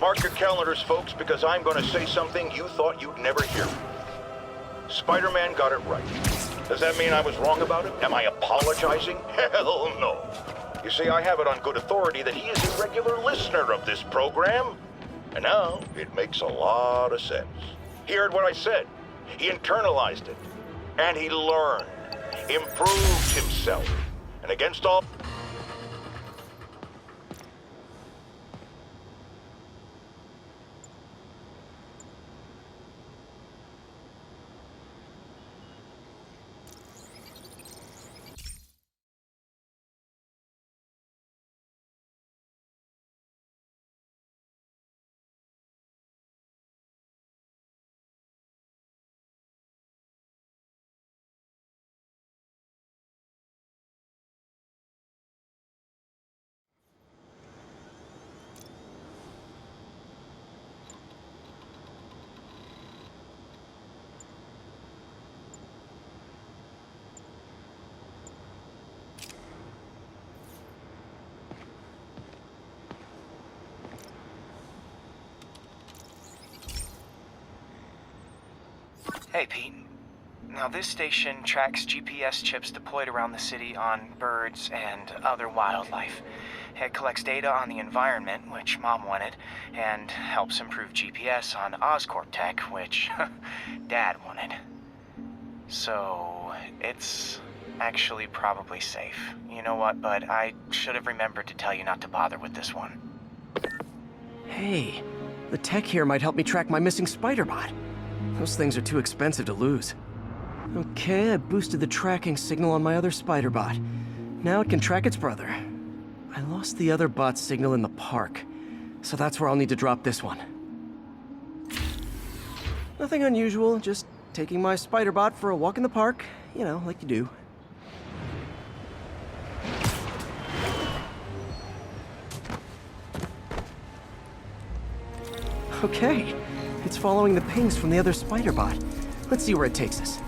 Mark your calendars, folks, because I'm going to say something you thought you'd never hear. Spider-Man got it right. Does that mean I was wrong about it? Am I apologizing? Hell no. You see, I have it on good authority that he is a regular listener of this program. And now, it makes a lot of sense. He heard what I said. He internalized it. And he learned. Improved himself. And against all... Hey, Pete. Now, this station tracks GPS chips deployed around the city on birds and other wildlife. It collects data on the environment, which Mom wanted, and helps improve GPS on Oscorp tech, which Dad wanted. So, it's actually probably safe. You know what, bud? I should have remembered to tell you not to bother with this one. Hey, the tech here might help me track my missing spider-bot. Those things are too expensive to lose. Okay, I boosted the tracking signal on my other spider-bot. Now it can track its brother. I lost the other bot's signal in the park, so that's where I'll need to drop this one. Nothing unusual, just taking my spider-bot for a walk in the park, you know, like you do. Okay, it's following the pings from the other spider-bot. Let's see where it takes us.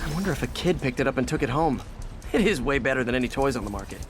I wonder if a kid picked it up and took it home. It is way better than any toys on the market.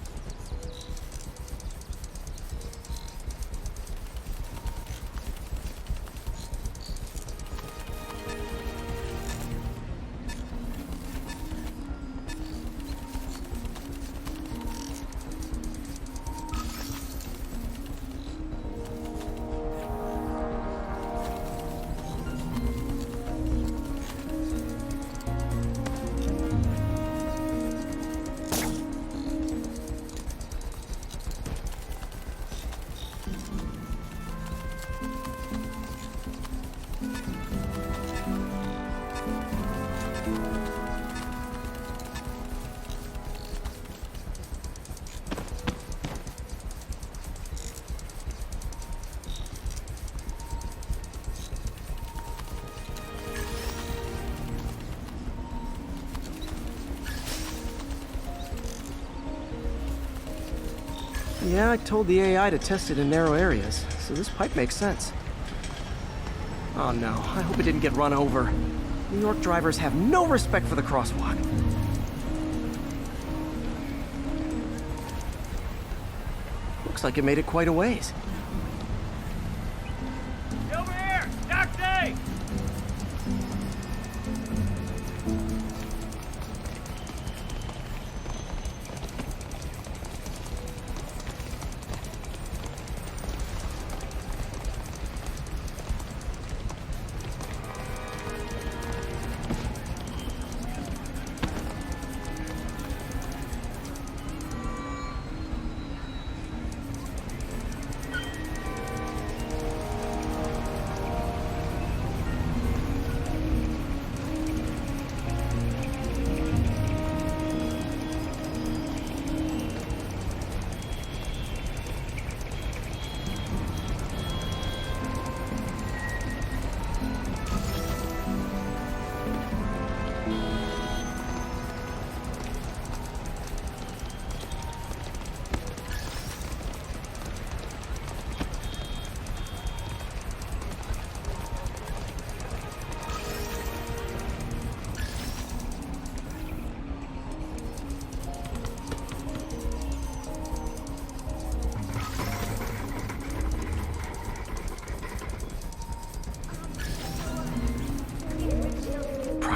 Yeah, I told the AI to test it in narrow areas, so this pipe makes sense. Oh no, I hope it didn't get run over. New York drivers have no respect for the crosswalk. Looks like it made it quite a ways. Over here! Taxi!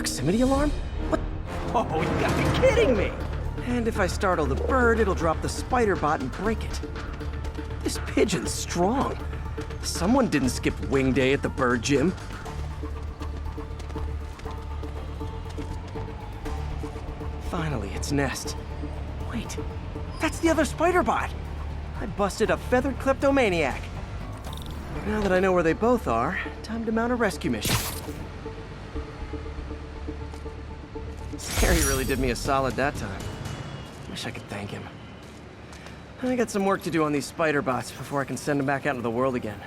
proximity alarm? What? Oh, you gotta be kidding me! And if I startle the bird, it'll drop the spider bot and break it. This pigeon's strong. Someone didn't skip wing day at the bird gym. Finally, its nest. Wait, that's the other spider bot. I busted a feathered kleptomaniac. Now that I know where they both are, time to mount a rescue mission. Harry really did me a solid that time. Wish I could thank him. I got some work to do on these spider bots before I can send them back out into the world again.